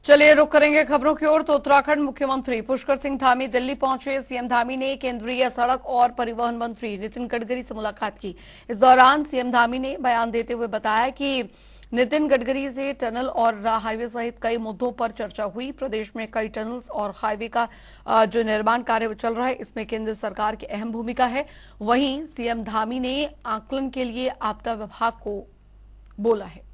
चलिए रुक करेंगे खबरों की ओर। तो उत्तराखंड मुख्यमंत्री पुष्कर सिंह धामी दिल्ली पहुंचे। सीएम धामी ने केंद्रीय सड़क और परिवहन मंत्री नितिन गडकरी से मुलाकात की। इस दौरान सीएम धामी ने बयान देते हुए बताया कि नितिन गडकरी से टनल और हाईवे सहित कई मुद्दों पर चर्चा हुई। प्रदेश में कई टनल्स और हाईवे का जो निर्माण कार्य चल रहा है, इसमें केंद्र सरकार की अहम भूमिका है। वहीं सीएम धामी ने आकलन के लिए आपदा विभाग को बोला है।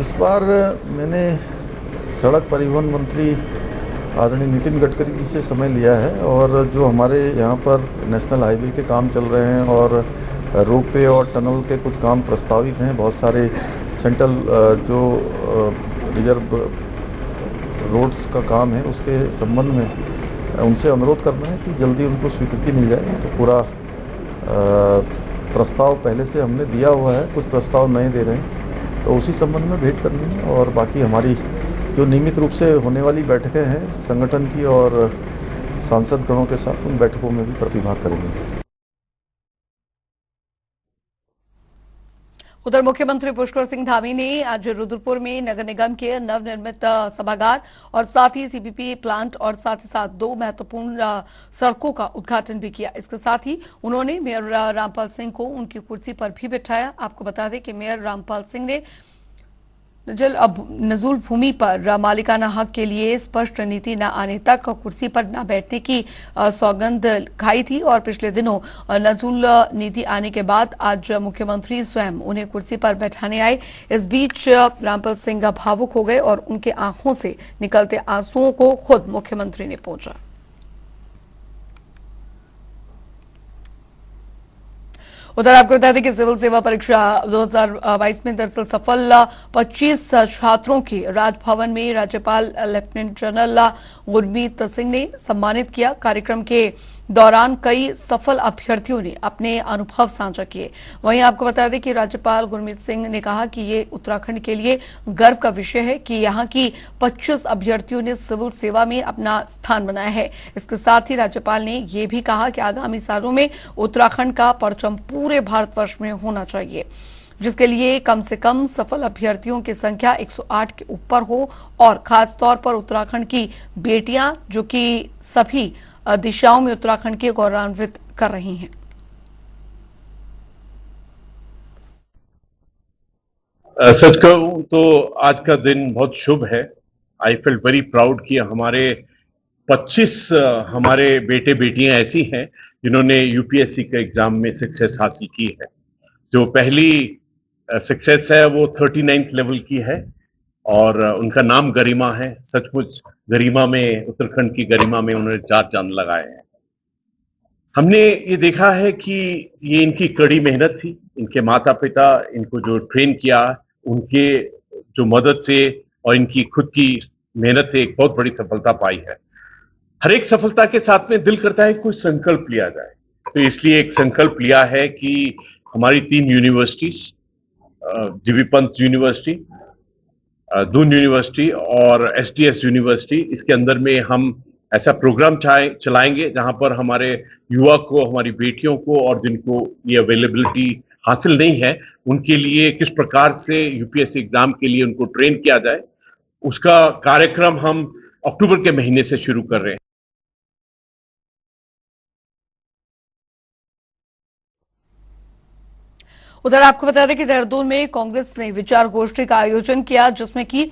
इस बार मैंने सड़क परिवहन मंत्री आदरणीय नितिन गडकरी जी से समय लिया है और जो हमारे यहाँ पर नेशनल हाईवे के काम चल रहे हैं और रोपवे और टनल के कुछ काम प्रस्तावित हैं, बहुत सारे सेंट्रल जो रिजर्व रोड्स का काम है उसके संबंध में उनसे अनुरोध करना है कि जल्दी उनको स्वीकृति मिल जाए। तो पूरा प्रस्ताव पहले से हमने दिया हुआ है, कुछ प्रस्ताव नए दे रहे हैं, तो उसी संबंध में भेंट करनी है। और बाकी हमारी जो नियमित रूप से होने वाली बैठकें हैं संगठन की और सांसद गणों के साथ, उन बैठकों में भी प्रतिभाग करेंगे। उधर मुख्यमंत्री पुष्कर सिंह धामी ने आज रुद्रपुर में नगर निगम के नवनिर्मित सभागार और साथ ही सीपीपी प्लांट और साथ ही साथ 2 महत्वपूर्ण सड़कों का उद्घाटन भी किया। इसके साथ ही उन्होंने मेयर रामपाल सिंह को उनकी कुर्सी पर भी बिठाया। आपको बता दें कि मेयर रामपाल सिंह ने नजूल भूमि पर मालिकाना हक के लिए स्पष्ट नीति न आने तक कुर्सी पर न बैठने की सौगंध खाई थी और पिछले दिनों नजूल नीति आने के बाद आज मुख्यमंत्री स्वयं उन्हें कुर्सी पर बैठाने आए। इस बीच रामपाल सिंह भावुक हो गए और उनके आंखों से निकलते आंसुओं को खुद मुख्यमंत्री ने पोंछा। उधर आपको बता दें कि सिविल सेवा परीक्षा 2022 में दरअसल सफल 25 छात्रों की राजभवन में राज्यपाल लेफ्टिनेंट जनरल गुरमीत सिंह ने सम्मानित किया। कार्यक्रम के दौरान कई सफल अभ्यर्थियों ने अपने अनुभव साझा किए। वहीं आपको बता दें कि राज्यपाल गुरमीत सिंह ने कहा कि ये उत्तराखंड के लिए गर्व का विषय है कि यहाँ की 25 अभ्यर्थियों ने सिविल सेवा में अपना स्थान बनाया है। इसके साथ ही राज्यपाल ने यह भी कहा कि आगामी सालों में उत्तराखंड का परचम पूरे भारतवर्ष में होना चाहिए, जिसके लिए कम से कम सफल अभ्यर्थियों की संख्या 108 के ऊपर हो और खास तौर पर उत्तराखंड की बेटियां जो कि सभी दिशाओं में उत्तराखंड के गौरवान्वित कर रही हैं। सच कहूं तो आज का दिन बहुत शुभ है। आई फील वेरी प्राउड कि हमारे 25 हमारे बेटे बेटियां ऐसी हैं जिन्होंने यूपीएससी के एग्जाम में सक्सेस हासिल की है। जो पहली सक्सेस है वो 39th लेवल की है और उनका नाम गरिमा है। सचमुच गरिमा में, उत्तराखंड की गरिमा में उन्होंने 4 चांद लगाए हैं। हमने ये देखा है कि ये इनकी कड़ी मेहनत थी, इनके माता पिता इनको जो ट्रेन किया, उनके जो मदद से और इनकी खुद की मेहनत से एक बहुत बड़ी सफलता पाई है। हर एक सफलता के साथ में दिल करता है कुछ संकल्प लिया जाए, तो इसलिए एक संकल्प लिया है कि हमारी 3 universities, GB Pant university, Doon university और एसटीएस यूनिवर्सिटी, इसके अंदर में हम ऐसा प्रोग्राम चलाएंगे जहां पर हमारे युवा को, हमारी बेटियों को और जिनको ये अवेलेबिलिटी हासिल नहीं है उनके लिए किस प्रकार से यूपीएससी एग्जाम के लिए उनको ट्रेन किया जाए, उसका कार्यक्रम हम अक्टूबर के महीने से शुरू कर रहे हैं। उधर आपको बता दें कि देहरादून में कांग्रेस ने विचार गोष्ठी का आयोजन किया, जिसमें कि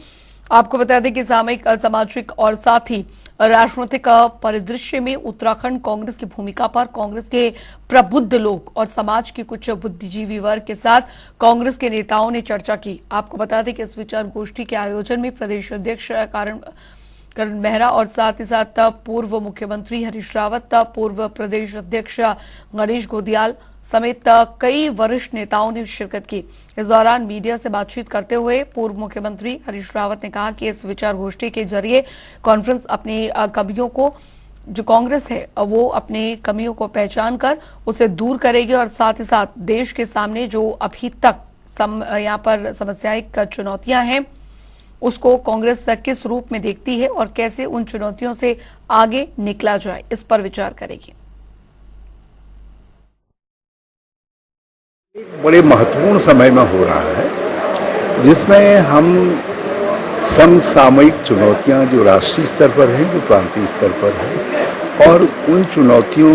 आपको बता दें कि सामयिक, सामाजिक और साथ ही राजनीतिक परिदृश्य में उत्तराखंड कांग्रेस की भूमिका पर कांग्रेस के प्रबुद्ध लोग और समाज के कुछ बुद्धिजीवी वर्ग के साथ कांग्रेस के नेताओं ने चर्चा की। आपको बता दें कि इस विचार गोष्ठी के आयोजन में प्रदेश अध्यक्ष करण मेहरा और साथ ही साथ पूर्व मुख्यमंत्री हरीश रावत, पूर्व प्रदेश अध्यक्ष गणेश गोदियाल समेत कई वरिष्ठ नेताओं ने शिरकत की। इस दौरान मीडिया से बातचीत करते हुए पूर्व मुख्यमंत्री हरीश रावत ने कहा कि इस विचार गोष्ठी के जरिए कॉन्फ्रेंस अपनी कमियों को, जो कांग्रेस है वो अपनी कमियों को पहचान कर उसे दूर करेगी और साथ ही साथ देश के सामने जो अभी तक यहाँ पर समस्याएं, चुनौतियां हैं, उसको कांग्रेस किस रूप में देखती है और कैसे उन चुनौतियों से आगे निकला जाए, इस पर विचार करेगी। एक बड़े महत्वपूर्ण समय में हो रहा है जिसमें हम समसामयिक चुनौतियां जो राष्ट्रीय स्तर पर हैं, जो प्रांतीय स्तर पर हैं, और उन चुनौतियों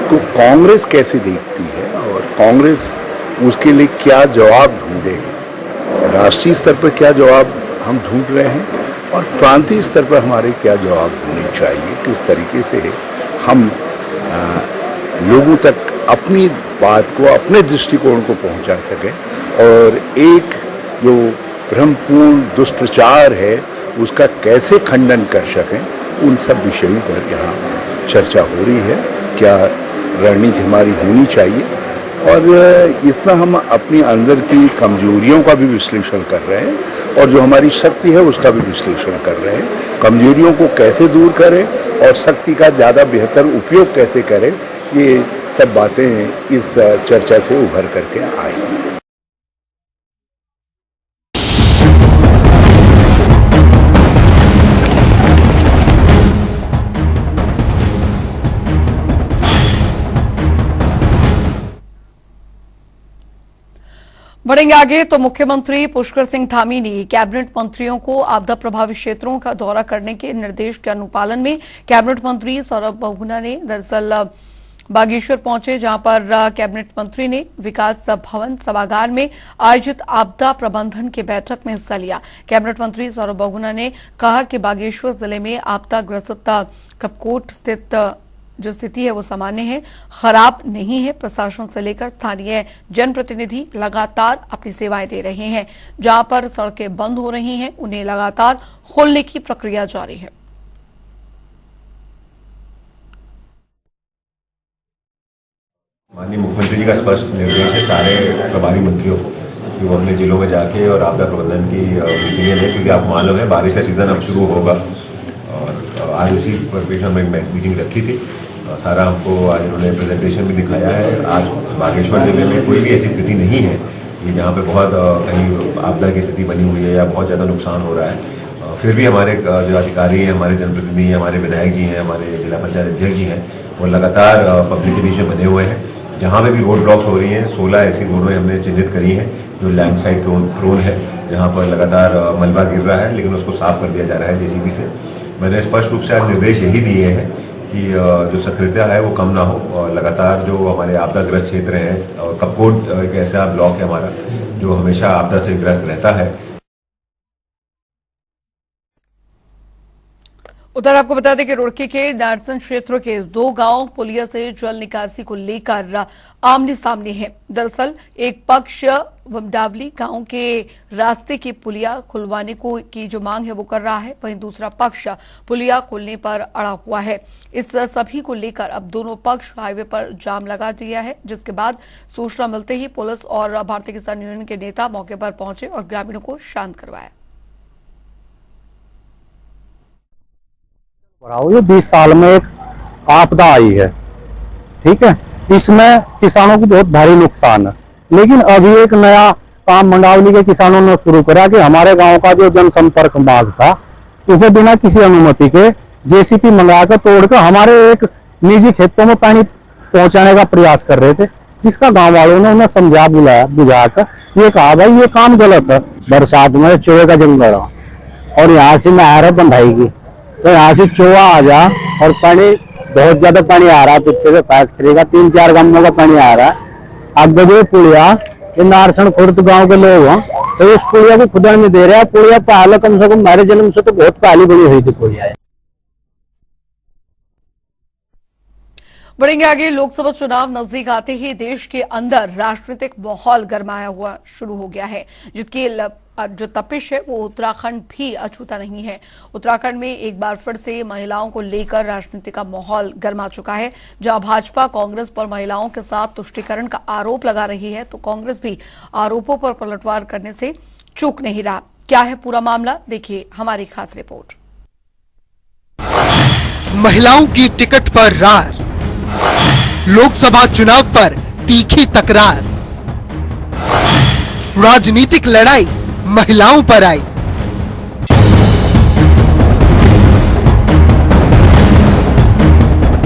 को कांग्रेस कैसे देखती है और कांग्रेस उसके लिए क्या जवाब ढूंढे, राष्ट्रीय स्तर पर क्या जवाब हम ढूंढ रहे हैं और प्रांतीय स्तर पर हमारे क्या जवाब होने चाहिए, किस तरीके से हम लोगों तक अपनी बात को, अपने दृष्टिकोण को पहुंचा सकें और एक जो भ्रमपूर्ण दुष्प्रचार है उसका कैसे खंडन कर सकें, उन सब विषयों पर यहाँ चर्चा हो रही है। क्या रणनीति हमारी होनी चाहिए और इसमें हम अपनी अंदर की कमजोरियों का भी विश्लेषण कर रहे हैं और जो हमारी शक्ति है उसका भी विश्लेषण कर रहे हैं। कमजोरियों को कैसे दूर करें और शक्ति का ज़्यादा बेहतर उपयोग कैसे करें, ये सब बातें इस चर्चा से उभर करके आएंगी। बढ़ेंगे आगे तो मुख्यमंत्री पुष्कर सिंह धामी ने कैबिनेट मंत्रियों को आपदा प्रभावित क्षेत्रों का दौरा करने के निर्देश के अनुपालन में कैबिनेट मंत्री सौरभ बहुगुणा ने दरअसल बागेश्वर पहुंचे, जहां पर कैबिनेट मंत्री ने विकास भवन सभागार में आयोजित आपदा प्रबंधन की बैठक में हिस्सा लिया। कैबिनेट मंत्री सौरभ बहुगुणा ने कहा कि बागेश्वर जिले में आपदा ग्रस्त कपकोट स्थित जो स्थिति है वो सामान्य है, खराब नहीं है। प्रशासन से लेकर स्थानीय जनप्रतिनिधि लगातार अपनी सेवाएं दे रहे हैं। जहां पर सड़कें बंद हो रही हैं उन्हें लगातार खोलने की प्रक्रिया जारी है। माननीय मुख्यमंत्री जी का स्पष्ट निर्देश है सारे प्रभारी मंत्रियों को कि वो अपने जिलों में जाके और आपदा प्रबंधन की मीटिंगें लें, क्योंकि आपको मालूम है बारिश का सीजन अब शुरू होगा और आज उसी परिप्रेक्ष्य में मीटिंग रखी थी। सारा हमको आज उन्होंने प्रेजेंटेशन भी दिखाया है। आज बागेश्वर जिले में कोई भी ऐसी स्थिति नहीं है कि जहाँ पे बहुत कहीं आपदा की स्थिति बनी हुई है या बहुत ज़्यादा नुकसान हो रहा है। फिर भी हमारे जो अधिकारी हैं, हमारे जनप्रतिनिधि हैं, हमारे विधायक जी हैं, हमारे जिला पंचायत अध्यक्ष जी हैं, वो लगातार पब्लिक के बीच में बने हुए हैं। जहाँ पे भी रोड ब्लॉक्स हो रही हैं, 16 ऐसी रोडें हमने चिन्हित करी हैं जो लैंडस्लाइड प्रोन है, जहाँ पर लगातार मलबा गिर रहा है, लेकिन उसको साफ कर दिया जा रहा है जेसीबी से। मैंने स्पष्ट रूप से आज निर्देश यही दिए हैं कि जो सक्रियता है वो कम ना हो और लगातार जो हमारे आपदाग्रस्त क्षेत्र हैं, और कपकोट एक ऐसा ब्लॉक है हमारा जो हमेशा आपदा से ग्रस्त रहता है। उधर आपको बता दें कि रुड़की के नारसन क्षेत्र के 2 गांव पुलिया से जल निकासी को लेकर आमने सामने हैं। दरअसल एक पक्ष वमडावली गांव के रास्ते की पुलिया खुलवाने को की जो मांग है वो कर रहा है, वहीं दूसरा पक्ष पुलिया खोलने पर अड़ा हुआ है। इस सभी को लेकर अब दोनों पक्ष हाईवे पर जाम लगा दिया है, जिसके बाद सूचना मिलते ही पुलिस और भारतीय किसान यूनियन के नेता मौके पर पहुंचे और ग्रामीणों को शांत करवाया। ये 20 साल में एक आपदा आई है, ठीक है, इसमें किसानों को बहुत भारी नुकसान है। लेकिन अभी एक नया काम मंडावली के किसानों ने शुरू करा कि हमारे गांव का जो जनसंपर्क मार्ग था उसे बिना किसी अनुमति के जेसीपी मंगाकर तोड़कर हमारे एक निजी खेतों में पानी पहुंचाने का प्रयास कर रहे थे, जिसका गांव वालों ने उन्हें समझा बुझाकर ये कहा भाई ये काम गलत है। बरसात में चोए का जंगल और यहाँ से नहर बंधाएगी तो यहाँ से चोआ आ जा और पानी बहुत ज्यादा पानी आ रहा है, पीछे से फैक्ट्री का 3-4 गांवों का पानी आ रहा है। अब जो पुलिया ये नारसन खुर्द गांव के लोग हैं तो इस पुलिया को खुदान में दे रहे हैं। पुलिया पहले कम से कम हमारे जन्म से तो बहुत पहली बनी हुई थी पुलिया। बढ़ेंगे आगे। लोकसभा चुनाव नजदीक आते ही देश के अंदर राजनीतिक माहौल गरमाया हुआ शुरू हो गया है, जिसकी जो तपिश है वो उत्तराखंड भी अछूता नहीं है। उत्तराखंड में एक बार फिर से महिलाओं को लेकर राजनीति का माहौल गरमा चुका है। जहां भाजपा कांग्रेस पर महिलाओं के साथ तुष्टीकरण का आरोप लगा रही है, तो कांग्रेस भी आरोपों पर पलटवार करने से चूक नहीं रहा। क्या है पूरा मामला, देखिए हमारी खास रिपोर्ट। महिलाओं की टिकट पर रार, लोकसभा चुनाव पर तीखी तकरार, राजनीतिक लड़ाई महिलाओं पर आई।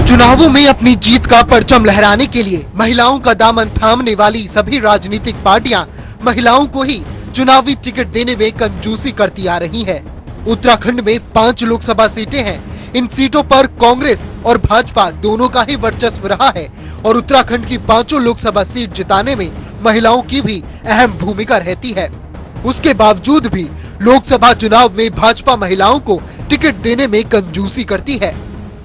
चुनावों में अपनी जीत का परचम लहराने के लिए महिलाओं का दामन थामने वाली सभी राजनीतिक पार्टियां महिलाओं को ही चुनावी टिकट देने में कंजूसी करती आ रही है। उत्तराखंड में 5 लोकसभा सीटें हैं। इन सीटों पर कांग्रेस और भाजपा दोनों का ही वर्चस्व रहा है और उत्तराखंड की 5 लोकसभा सीट जिताने में महिलाओं की भी अहम भूमिका रहती है। उसके बावजूद भी लोकसभा चुनाव में भाजपा महिलाओं को टिकट देने में कंजूसी करती है।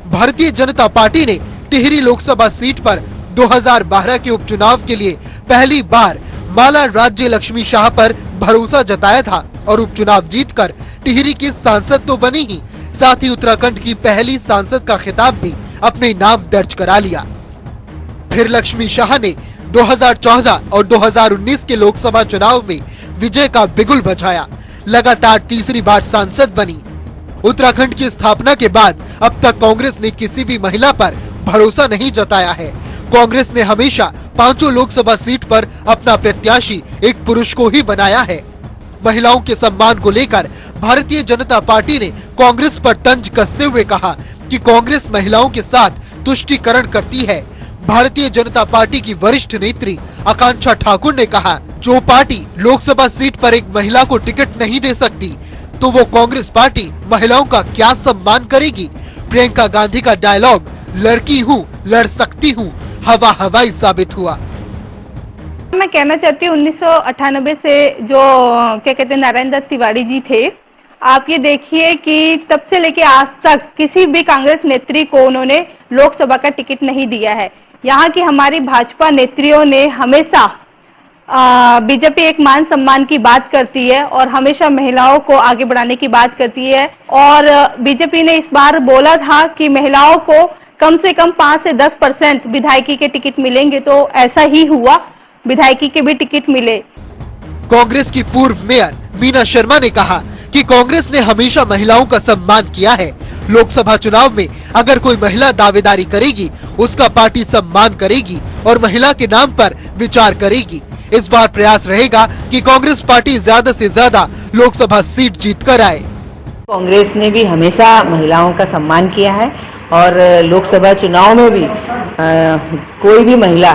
भारतीय जनता पार्टी ने टिहरी लोकसभा सीट पर 2012 के उपचुनाव के लिए पहली बार माला राज्य लक्ष्मी शाह पर भरोसा जताया था और उपचुनाव जीतकर टिहरी की सांसद तो बनी ही, साथ ही उत्तराखंड की पहली सांसद का खिताब भी अपने नाम दर्ज करा लिया। फिर लक्ष्मी शाह ने 2014 और 2019 के लोकसभा चुनाव में विजय का बिगुल बजाया, लगातार तीसरी बार सांसद बनी। उत्तराखंड की स्थापना के बाद अब तक कांग्रेस ने किसी भी महिला पर भरोसा नहीं जताया है। कांग्रेस ने हमेशा 5 लोकसभा सीट पर अपना प्रत्याशी एक पुरुष को ही बनाया है। महिलाओं के सम्मान को लेकर भारतीय जनता पार्टी ने कांग्रेस पर तंज कसते हुए कहा कि कांग्रेस महिलाओं के साथ तुष्टीकरण करती है। भारतीय जनता पार्टी की वरिष्ठ नेत्री आकांक्षा ठाकुर ने कहा, जो पार्टी लोकसभा सीट पर एक महिला को टिकट नहीं दे सकती तो वो कांग्रेस पार्टी महिलाओं का क्या सम्मान करेगी। प्रियंका गांधी का डायलॉग लड़की हूँ लड़ सकती हूँ हवा हवाई साबित हुआ। मैं कहना चाहती हूँ 1998 से जो क्या कहते हैं नारायण दत्त तिवारी जी थे, आप ये देखिए कि तब से लेके आज तक किसी भी कांग्रेस नेत्री को उन्होंने लोकसभा का टिकट नहीं दिया है। यहाँ की हमारी भाजपा नेत्रियों ने हमेशा बीजेपी एक मान सम्मान की बात करती है और हमेशा महिलाओं को आगे बढ़ाने की बात करती है और बीजेपी ने इस बार बोला था कि महिलाओं को कम से कम 5 से 10% विधायकी के टिकट मिलेंगे, तो ऐसा ही हुआ, विधायकी के भी टिकट मिले। कांग्रेस की पूर्व मेयर मीना शर्मा ने कहा कि कांग्रेस ने हमेशा महिलाओं का सम्मान किया है। लोकसभा चुनाव में अगर कोई महिला दावेदारी करेगी उसका पार्टी सम्मान करेगी और महिला के नाम पर विचार करेगी। इस बार प्रयास रहेगा कि कांग्रेस पार्टी ज्यादा से ज्यादा लोकसभा सीट जीत कर आए। कांग्रेस ने भी हमेशा महिलाओं का सम्मान किया है और लोकसभा चुनाव में भी कोई भी महिला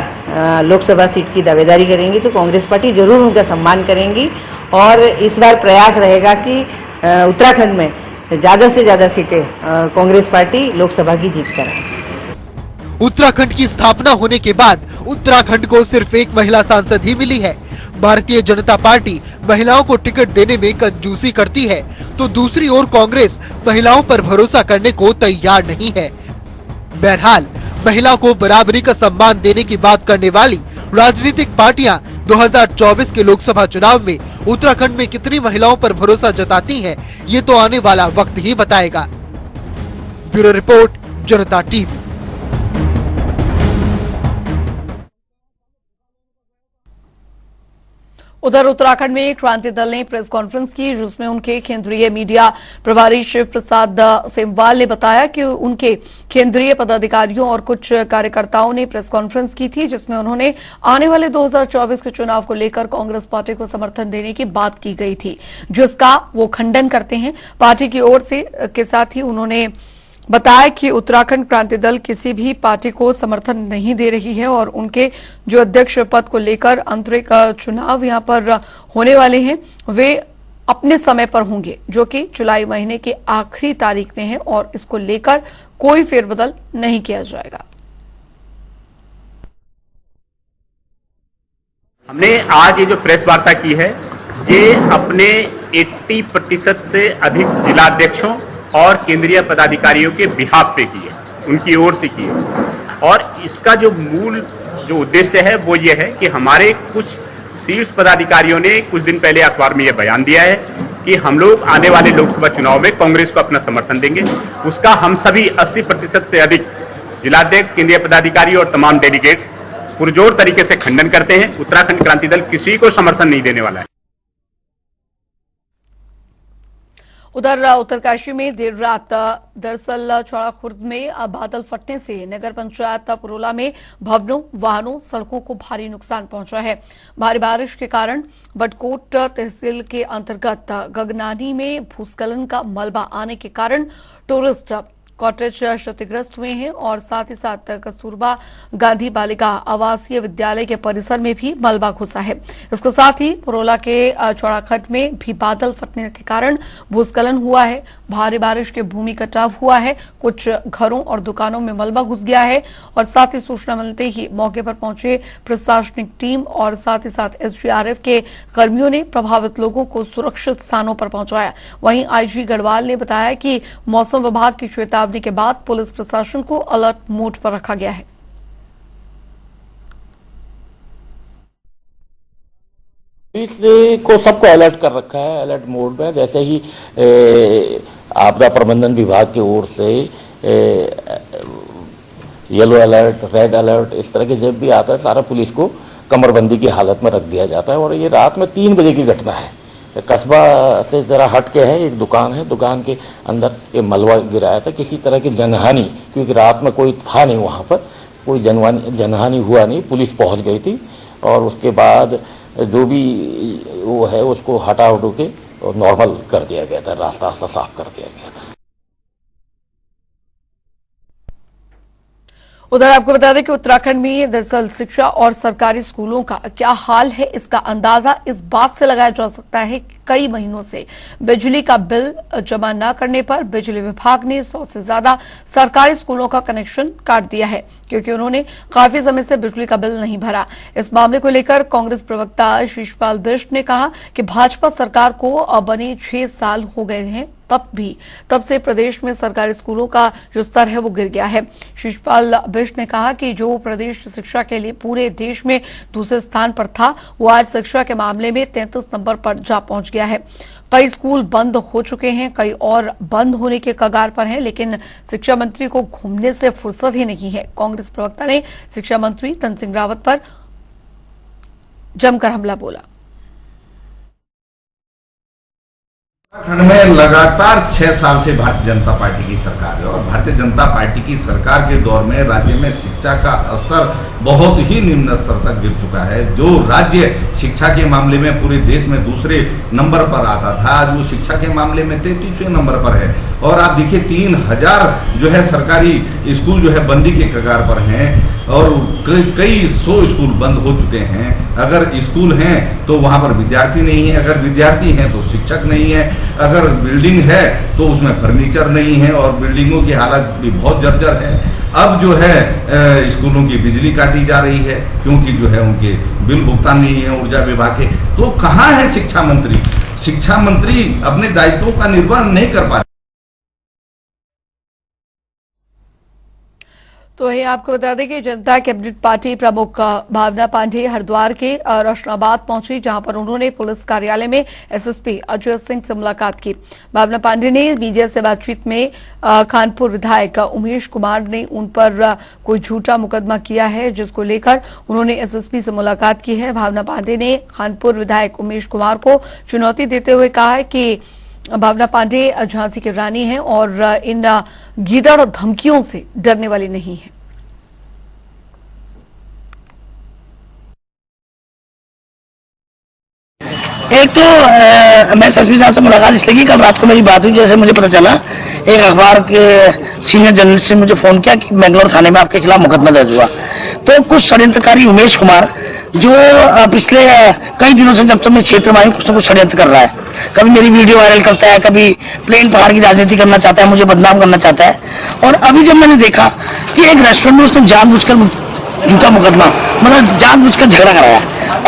लोकसभा सीट की दावेदारी करेंगी तो कांग्रेस पार्टी जरूर उनका सम्मान करेंगी और इस बार प्रयास रहेगा कि उत्तराखंड में ज्यादा से ज्यादा सीटें कांग्रेस पार्टी लोकसभा की जीत कर आए। उत्तराखंड की स्थापना होने के बाद उत्तराखंड को सिर्फ एक महिला सांसद ही मिली है। भारतीय जनता पार्टी महिलाओं को टिकट देने में कंजूसी करती है तो दूसरी ओर कांग्रेस महिलाओं पर भरोसा करने को तैयार नहीं है। बहरहाल महिला को बराबरी का सम्मान देने की बात करने वाली राजनीतिक पार्टियां 2024 के लोकसभा चुनाव में उत्तराखंड में कितनी महिलाओं पर भरोसा जताती हैं, ये तो आने वाला वक्त ही बताएगा। ब्यूरो रिपोर्ट, जनता टीवी। उधर उत्तराखंड में क्रांति दल ने प्रेस कॉन्फ्रेंस की जिसमें उनके केंद्रीय मीडिया प्रभारी शिव प्रसाद सेमवाल ने बताया कि उनके केंद्रीय पदाधिकारियों और कुछ कार्यकर्ताओं ने प्रेस कॉन्फ्रेंस की थी जिसमें उन्होंने आने वाले 2024 के चुनाव को लेकर कांग्रेस पार्टी को समर्थन देने की बात की गई थी, जिसका वो खंडन करते हैं। पार्टी की ओर से के साथ ही उन्होंने बताया कि उत्तराखंड क्रांति दल किसी भी पार्टी को समर्थन नहीं दे रही है और उनके जो अध्यक्ष पद को लेकर आंतरिक चुनाव यहां पर होने वाले हैं वे अपने समय पर होंगे, जो कि जुलाई महीने की आखिरी तारीख में है और इसको लेकर कोई फेरबदल नहीं किया जाएगा। हमने आज ये जो प्रेस वार्ता की है ये अपने 80% से अधिक जिलाध्यक्षों और केंद्रीय पदाधिकारियों के बिहाफ पे की है, उनकी ओर से की है। और इसका जो मूल जो उद्देश्य है वो ये है कि हमारे कुछ शीर्ष पदाधिकारियों ने कुछ दिन पहले अखबार में ये बयान दिया है कि हम लोग आने वाले लोकसभा चुनाव में कांग्रेस को अपना समर्थन देंगे। उसका हम सभी 80% से अधिक जिलाध्यक्ष, केंद्रीय पदाधिकारी और तमाम डेलीगेट्स पुरजोर तरीके से खंडन करते हैं। उत्तराखंड क्रांति दल किसी को समर्थन नहीं देने वाला है। उधर उत्तरकाशी में देर रात दरअसल चौड़ा खुर्द में बादल फटने से नगर पंचायत पुरोला में भवनों, वाहनों, सड़कों को भारी नुकसान पहुंचा है। भारी बारिश के कारण बटकोट तहसील के अंतर्गत गगनानी में भूस्खलन का मलबा आने के कारण टूरिस्ट कॉटेज क्षतिग्रस्त हुए हैं और साथ ही साथ कस्तूरबा गांधी बालिका आवासीय विद्यालय के परिसर में भी मलबा घुसा है। इसके साथ ही पुरोला के चौड़ाखट में भी बादल फटने के कारण भूस्खलन हुआ है। भारी बारिश के भूमि कटाव हुआ है, कुछ घरों और दुकानों में मलबा घुस गया है और साथ ही सूचना मिलते ही मौके पर पहुंचे प्रशासनिक टीम और साथ ही साथ एसडीआरएफ के कर्मियों ने प्रभावित लोगों को सुरक्षित स्थानों पर पहुंचाया। वहीं आईजी गढ़वाल ने बताया कि मौसम विभाग की चेतावनी के बाद पुलिस प्रशासन को अलर्ट मोड पर रखा गया है। पुलिस को सबको अलर्ट कर रखा है, अलर्ट मोड में। जैसे ही आपदा प्रबंधन विभाग की ओर से येलो अलर्ट, रेड अलर्ट, इस तरह के जब भी आता है सारा पुलिस को कमरबंदी की हालत में रख दिया जाता है। और ये रात में 3 बजे की घटना है। कस्बा से ज़रा हट के है, एक दुकान है, दुकान के अंदर ये मलबा गिराया था। किसी तरह की जनहानि, क्योंकि रात में कोई था नहीं वहाँ पर, कोई जनहानि हुआ नहीं। पुलिस पहुँच गई थी और उसके बाद जो भी वो है उसको हटा के और नॉर्मल कर दिया गया था, रास्ता साफ कर दिया गया था। उधर आपको बता दें कि उत्तराखंड में दरअसल शिक्षा और सरकारी स्कूलों का क्या हाल है, इसका अंदाजा इस बात से लगाया जा सकता है कि कई महीनों से बिजली का बिल जमा न करने पर बिजली विभाग ने 100 से ज्यादा सरकारी स्कूलों का कनेक्शन काट दिया है, क्योंकि उन्होंने काफी समय से बिजली का बिल नहीं भरा। इस मामले को लेकर कांग्रेस प्रवक्ता शिशपाल बिष्ट ने कहा कि भाजपा सरकार को बने 6 साल हो गए हैं, तब से प्रदेश में सरकारी स्कूलों का जो स्तर है वो गिर गया है। शिशपाल बिष्ट ने कहा कि जो प्रदेश शिक्षा के लिए पूरे देश में दूसरे स्थान पर था, वो आज शिक्षा के मामले में 33 नंबर पर जा पहुंच गया है। कई स्कूल बंद हो चुके हैं, कई और बंद होने के कगार पर हैं, लेकिन शिक्षा मंत्री को घूमने से फुर्सत ही नहीं है। कांग्रेस प्रवक्ता ने शिक्षा मंत्री धन सिंह रावत पर जमकर हमला बोला। उत्तराखंड में लगातार 6 साल से भारतीय जनता पार्टी की सरकार है और भारतीय जनता पार्टी की सरकार के दौर में राज्य में शिक्षा का स्तर बहुत ही निम्न स्तर तक गिर चुका है। जो राज्य शिक्षा के मामले में पूरे देश में दूसरे नंबर पर आता था, आज वो शिक्षा के मामले में 33वें नंबर पर है। और आप देखिए 3000 जो है सरकारी स्कूल जो है बंदी के कगार पर हैं और कई 100 स्कूल बंद हो चुके हैं। अगर स्कूल हैं तो वहाँ पर विद्यार्थी नहीं है, अगर विद्यार्थी हैं तो शिक्षक नहीं है, अगर बिल्डिंग है तो उसमें फर्नीचर नहीं है और बिल्डिंगों की हालत भी बहुत जर्जर है। अब जो है स्कूलों की बिजली काटी जा रही है क्योंकि जो है उनके बिल भुगतान नहीं है ऊर्जा विभाग के। तो कहाँ है शिक्षा मंत्री? शिक्षा मंत्री अपने दायित्वों का निर्वहन नहीं कर पा रहे। तो ये आपको बता दें कि जनता कैबिनेट पार्टी प्रमुख भावना पांडे हरिद्वार के रोशनाबाद पहुंची, जहां पर उन्होंने पुलिस कार्यालय में एसएसपी अजय सिंह से मुलाकात की। भावना पांडे ने मीडिया से बातचीत में खानपुर विधायक उमेश कुमार ने उन पर कोई झूठा मुकदमा किया है, जिसको लेकर उन्होंने एसएसपी से मुलाकात की है। भावना पांडे ने खानपुर विधायक उमेश कुमार को चुनौती देते हुए कहा है कि भावना पांडे झांसी की रानी हैं और इन गीदड़ धमकियों से डरने वाली नहीं है। एक तो मैं एसएसपी साहब से मुलाकात इसलिए की, कल रात को मेरी बात हुई। जैसे मुझे पता चला, एक अखबार के सीनियर जर्नलिस्ट ने मुझे फोन किया कि बेंगलोर थाने में आपके खिलाफ मुकदमा दर्ज हुआ। तो कुछ षड्यंत्रकारी उमेश कुमार जो पिछले कई दिनों से जब तक मैं क्षेत्र में आई कुछ न कुछ षड्यंत्र कर रहा है। कभी मेरी वीडियो वायरल करता है, कभी प्लेन पहाड़ की राजनीति करना चाहता है, मुझे बदनाम करना चाहता है। और अभी जब मैंने देखा कि एक रेस्टोरेंट में उसने जानबूझकर झूठा मुकदमा, मतलब जानबूझकर झगड़ा कराया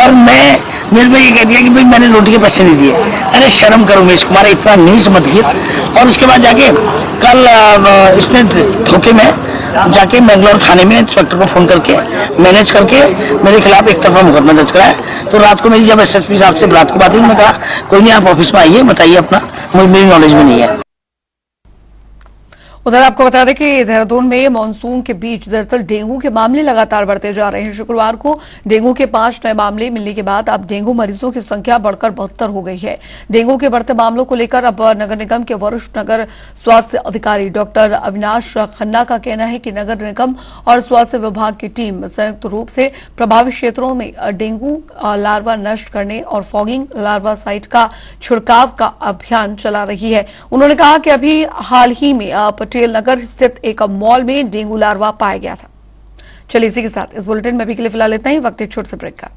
और मेरे को ये कह दिया कि भाई मैंने रोटी के पैसे नहीं दिए। अरे शर्म करो उमेश कुमार, इतना नीच मत गिर। और उसके बाद जाके कल इसने धोखे में जाके बेंगलोर थाने में इंस्पेक्टर को फोन करके मैनेज करके मेरे खिलाफ एक तरफा मुकदमा दर्ज कराया। तो रात को मेरी जब एसएसपी साहब से रात को बात हुई, उन्होंने कहा कोई नहीं, आप ऑफिस में आइए, बताइए अपना, मेरी नॉलेज में नहीं है। उधर आपको बता दें कि देहरादून में मानसून के बीच दरअसल डेंगू के मामले लगातार बढ़ते जा रहे हैं। शुक्रवार को डेंगू के 5 नए मामले मिलने के बाद अब डेंगू मरीजों की संख्या बढ़कर 72 हो गई है। डेंगू के बढ़ते मामलों को लेकर अब नगर निगम के वरिष्ठ नगर स्वास्थ्य अधिकारी डॉक्टर अविनाश खन्ना का कहना है कि नगर निगम और स्वास्थ्य विभाग की टीम संयुक्त रूप से प्रभावित क्षेत्रों में डेंगू लार्वा नष्ट करने और फॉगिंग लार्वा साइट का छिड़काव का अभियान चला रही है। उन्होंने कहा कि अभी हाल ही में पटेल नगर स्थित एक मॉल में डेंगू लार्वा पाया गया था। चलिए इसी के साथ इस बुलेटिन में अभी के लिए फिलहाल इतना ही। वक्त एक छोटे से ब्रेक का।